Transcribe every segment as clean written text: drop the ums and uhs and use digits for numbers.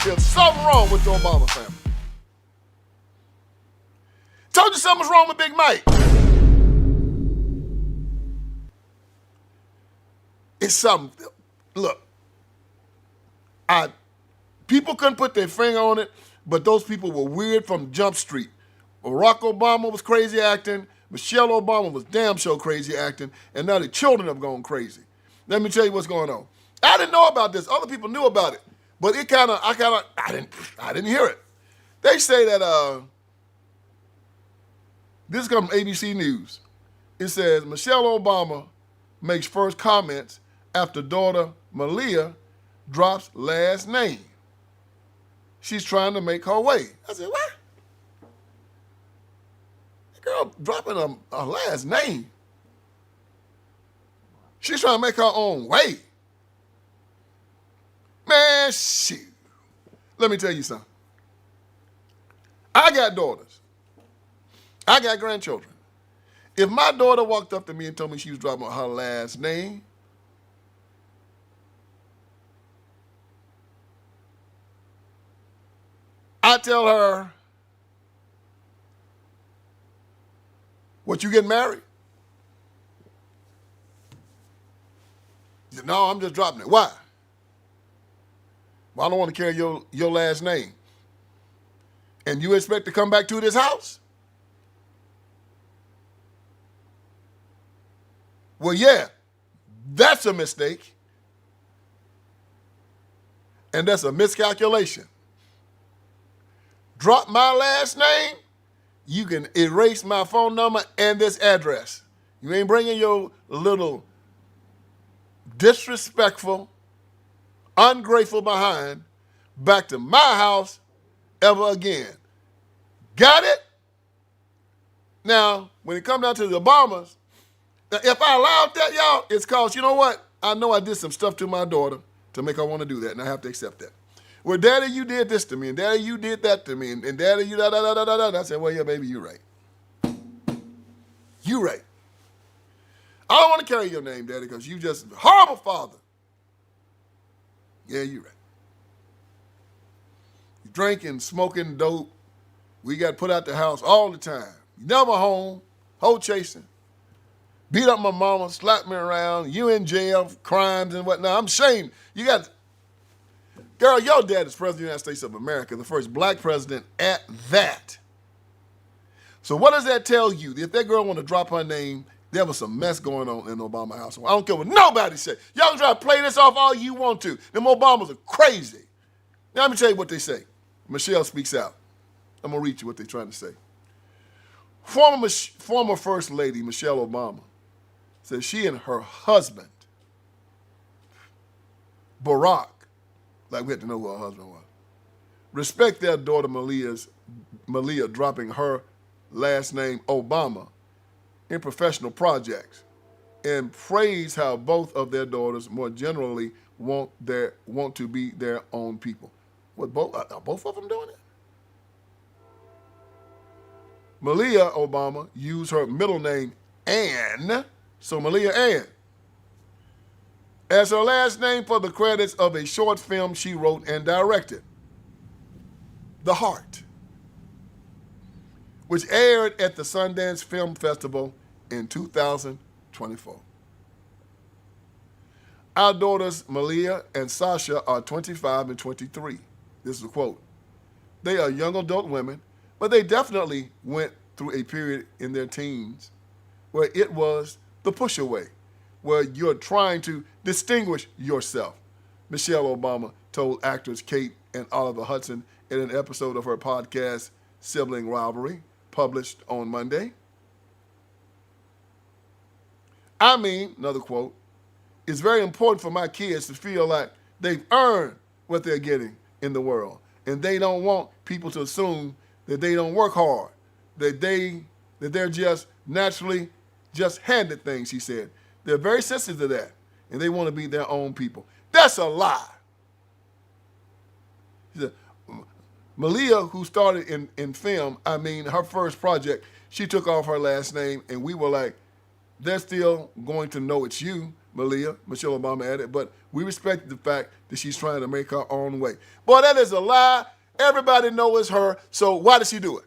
There's something wrong with the Obama family. Told you something was wrong with Big Mike. It's something. Look, people couldn't put their finger on it, but those people were weird from Jump Street. Barack Obama was crazy acting. Michelle Obama was damn sure crazy acting. And now the children have gone crazy. Let me tell you what's going on. I didn't know about this. Other people knew about it. But I didn't hear it. They say that, this comes from ABC News. It says, Michelle Obama makes first comments after daughter Malia drops last name. She's trying to make her way. I said, what? The girl dropping her last name. She's trying to make her own way. Man, shoot. Let me tell you something. I got daughters. I got grandchildren. If my daughter walked up to me and told me she was dropping her last name, I tell her, what, you getting married? She said, no, I'm just dropping it. Why? Well, I don't want to carry your last name. And you expect to come back to this house? Well, yeah, that's a mistake. And that's a miscalculation. Drop my last name, you can erase my phone number and this address. You ain't bringing your little disrespectful, ungrateful behind back to my house ever again. Got it? Now, when it comes down to the Obamas, if I allowed that, y'all, it's because, you know what? I know I did some stuff to my daughter to make her want to do that, and I have to accept that. Well, Daddy, you did this to me, and Daddy, you did that to me, and Daddy, you da-da-da-da-da-da. And I said, well, yeah, baby, you're right. You're right. I don't want to carry your name, Daddy, because you just a horrible father. Yeah, you're right. You drinking, smoking dope. We got put out the house all the time. You never home, hoe chasing. Beat up my mama, slapped me around, you in jail, crimes and whatnot. I'm ashamed. You got, girl, your dad is president of the United States of America, the first black president at that. So what does that tell you? If that girl want to drop her name, there was some mess going on in the Obama household. I don't care what nobody said. Y'all can try to play this off all you want to. Them Obamas are crazy. Now let me tell you what they say. Michelle speaks out. I'm going to read you what they're trying to say. Former First Lady Michelle Obama says she and her husband, Barack, like we had to know who her husband was, respect their daughter Malia dropping her last name Obama in professional projects, and praise how both of their daughters more generally want to be their own people. What, are both of them doing it? Malia Obama used her middle name Ann, so Malia Ann, as her last name for the credits of a short film she wrote and directed, The Heart, which aired at the Sundance Film Festival in 2024. Our daughters, Malia and Sasha, are 25 and 23. This is a quote. They are young adult women, but they definitely went through a period in their teens where it was the push away, where you're trying to distinguish yourself. Michelle Obama told actors Kate and Oliver Hudson in an episode of her podcast, Sibling Rivalry, published on Monday. I mean, another quote, it's very important for my kids to feel like they've earned what they're getting in the world. And they don't want people to assume that they don't work hard, that they're just naturally just handed things, she said. They're very sensitive to that, and they want to be their own people. That's a lie. She said, Malia, who started in film, I mean, her first project, she took off her last name, and we were like, they're still going to know it's you, Michelle Obama added, but we respected the fact that she's trying to make her own way. Boy, that is a lie. Everybody knows it's her, so why did she do it?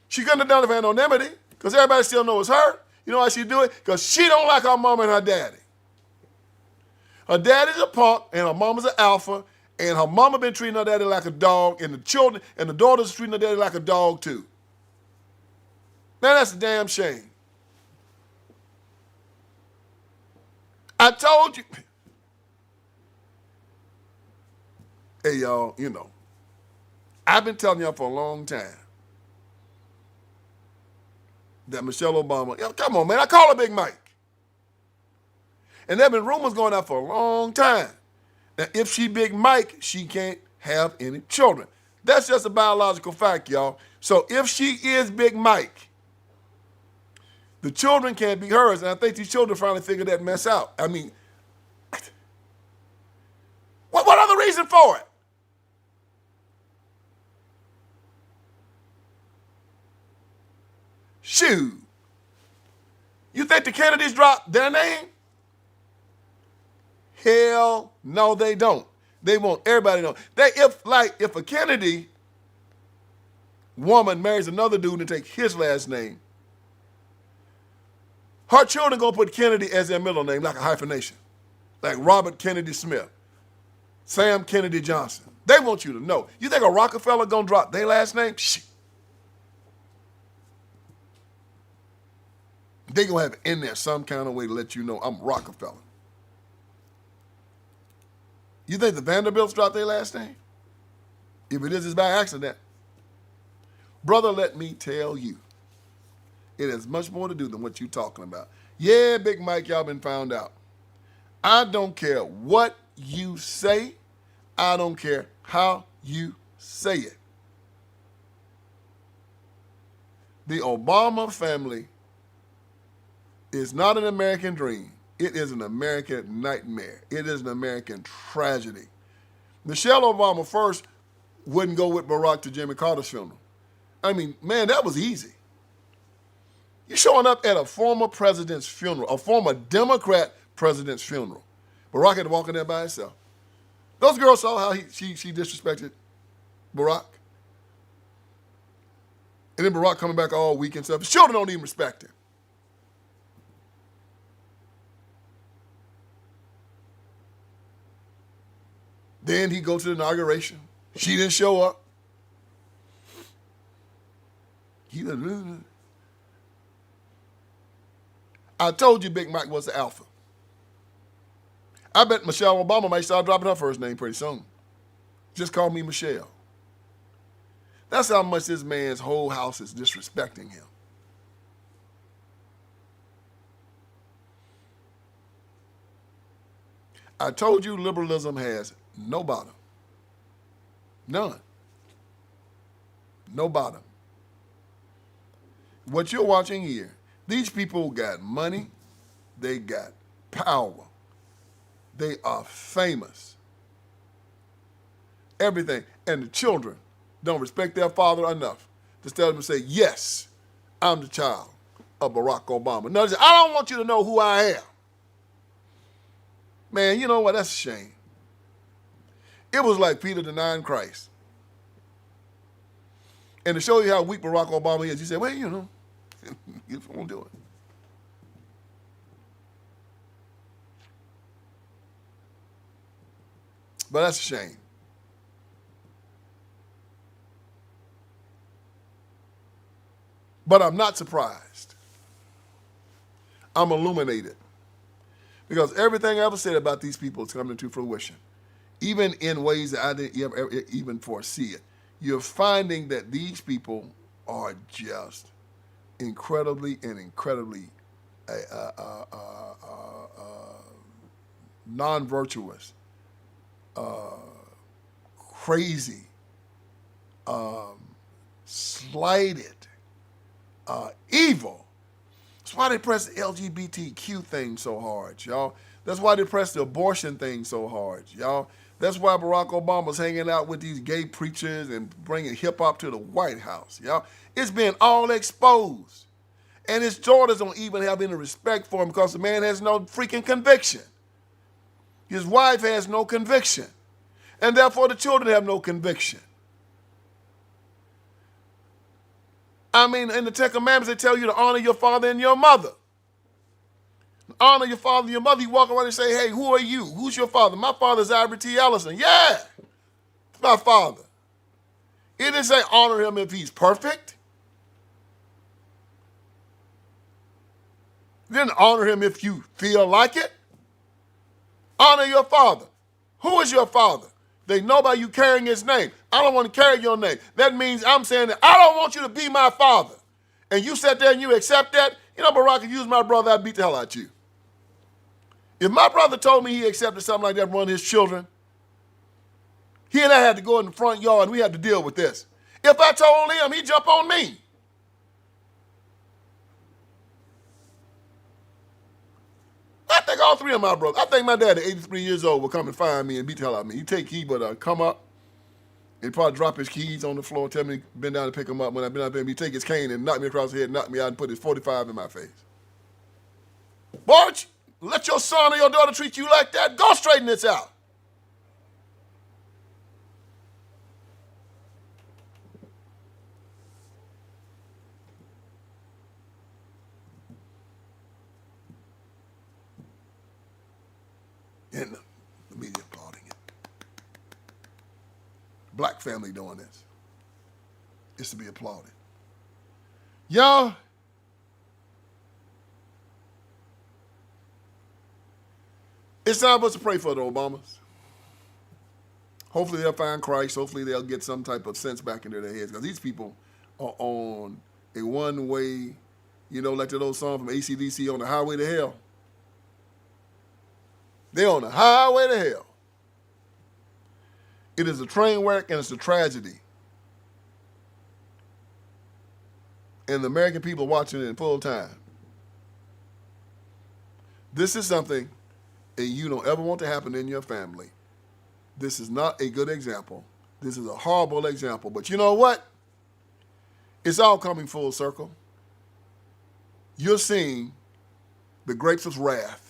She couldn't have done it for anonymity, because everybody still knows it's her. You know why she do it? Because she don't like her mama and her daddy. Her daddy's a punk, and her mama's an alpha, and her mama been treating her daddy like a dog, and the children and the daughters treating her daddy like a dog too. Man, that's a damn shame. I told you. Hey, y'all, you know, I've been telling y'all for a long time that Michelle Obama, come on, man, I call her Big Mike. And there have been rumors going out for a long time that if she Big Mike, she can't have any children. That's just a biological fact, y'all. So if she is Big Mike, the children can't be hers. And I think these children finally figured that mess out. I mean, what other reason for it? Shoot. You think the Kennedys dropped their name? Hell no, they don't. They want everybody to know. If a Kennedy woman marries another dude and take his last name, her children gonna put Kennedy as their middle name, like a hyphenation. Like Robert Kennedy Smith, Sam Kennedy Johnson. They want you to know. You think a Rockefeller gonna drop their last name? Shit. They gonna have it in there some kind of way to let you know I'm Rockefeller. You think the Vanderbilts dropped their last name? If it is, it's by accident. Brother, let me tell you, it has much more to do than what you're talking about. Yeah, Big Mike, y'all been found out. I don't care what you say. I don't care how you say it. The Obama family is not an American dream. It is an American nightmare. It is an American tragedy. Michelle Obama first wouldn't go with Barack to Jimmy Carter's funeral. I mean, man, that was easy. You're showing up at a former president's funeral, a former Democrat president's funeral. Barack had to walk in there by himself. Those girls saw how she disrespected Barack. And then Barack coming back all weak and stuff. His children don't even respect him. Then he goes to the inauguration. She didn't show up. I told you Big Mike was the alpha. I bet Michelle Obama might start dropping her first name pretty soon. Just call me Michelle. That's how much this man's whole house is disrespecting him. I told you liberalism has no bottom. None. No bottom. What you're watching here, these people got money, they got power, they are famous. Everything. And the children don't respect their father enough to tell them to say, yes, I'm the child of Barack Obama. No, I don't want you to know who I am. Man, you know what? That's a shame. It was like Peter denying Christ. And to show you how weak Barack Obama is, he said, well, you know, you won't do it. But that's a shame. But I'm not surprised. I'm illuminated. Because everything I ever said about these people is coming to fruition. Even in ways that I didn't ever even foresee it. You're finding that these people are just incredibly non-virtuous, crazy, slighted, evil. That's why they press the LGBTQ thing so hard, y'all. That's why they press the abortion thing so hard, y'all. That's why Barack Obama's hanging out with these gay preachers and bringing hip-hop to the White House, y'all. It's been all exposed. And his daughters don't even have any respect for him because the man has no freaking conviction. His wife has no conviction. And therefore the children have no conviction. I mean, in the Ten Commandments, they tell you to honor your father and your mother. Honor your father and your mother. You walk around and say, hey, who are you? Who's your father? My father's Everett T. Ellison. Yeah, it's my father. It didn't say honor him if he's perfect. It didn't honor him if you feel like it. Honor your father. Who is your father? They know by you carrying his name. I don't want to carry your name. That means I'm saying that I don't want you to be my father. And you sit there and you accept that. You know, Barack, if you was my brother, I'd beat the hell out of you. If my brother told me he accepted something like that from one of his children, he and I had to go in the front yard and we had to deal with this. If I told him, he'd jump on me. I think all three of my brothers, I think my dad at 83 years old will come and find me and beat the hell out of me. He'd take key, but come up, he'd probably drop his keys on the floor, tell me to bend down and pick him up. When I bend down, he'd take his cane and knock me across the head, knock me out and put his 45 in my face. Boy, let your son or your daughter treat you like that. Go straighten this out. And the media applauding it. Black family doing this. It's to be applauded. Y'all, it's time for us to pray for the Obamas. Hopefully they'll find Christ. Hopefully they'll get some type of sense back into their heads. Because these people are on a one-way, you know, like that old song from AC/DC, on the highway to hell. They're on the highway to hell. It is a train wreck and it's a tragedy. And the American people are watching it in full time. This is something that you don't ever want to happen in your family. This is not a good example. This is a horrible example. But you know what? It's all coming full circle. You're seeing the grapes of wrath.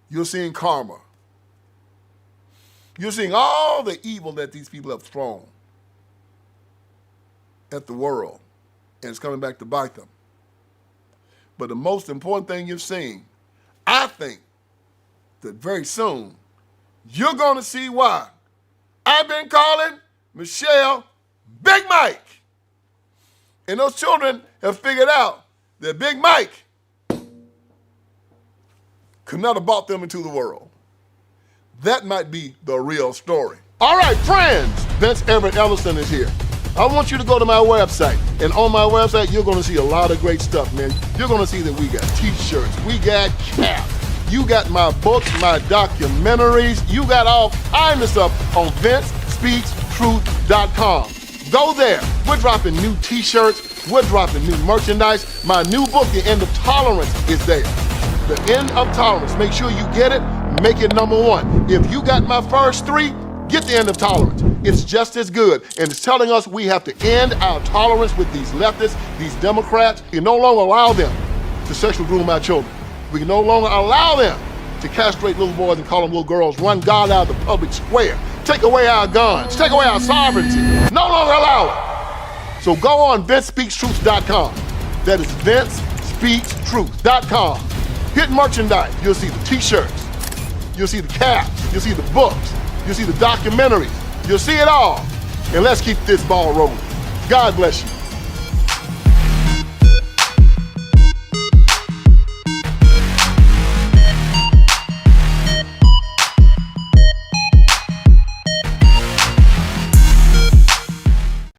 You're seeing karma. You're seeing all the evil that these people have thrown at the world, and it's coming back to bite them. But the most important thing you're seeing, I think, that very soon, you're going to see why I've been calling Michelle Big Mike. And those children have figured out that Big Mike could not have brought them into the world. That might be the real story. All right, friends, Vince Everett Ellison is here. I want you to go to my website. And on my website, you're going to see a lot of great stuff, man. You're going to see that we got t-shirts, we got caps, you got my books, my documentaries, you got all kinds of stuff on VinceSpeaksTruth.com. Go there. We're dropping new t-shirts, we're dropping new merchandise. My new book, The End of Tolerance, is there. The End of Tolerance. Make sure you get it. Make it #1. If you got my first 3, get The End of Tolerance. It's just as good. And it's telling us we have to end our tolerance with these leftists, these Democrats. We can no longer allow them to sexually groom our children. We can no longer allow them to castrate little boys and call them little girls, run God out of the public square, take away our guns, take away our sovereignty. No longer allow it. So go on VinceSpeaksTruth.com. That is VinceSpeaksTruth.com. Hit merchandise. You'll see the t-shirts. You'll see the caps. You'll see the books. You'll see the documentaries. You'll see it all. And let's keep this ball rolling. God bless you.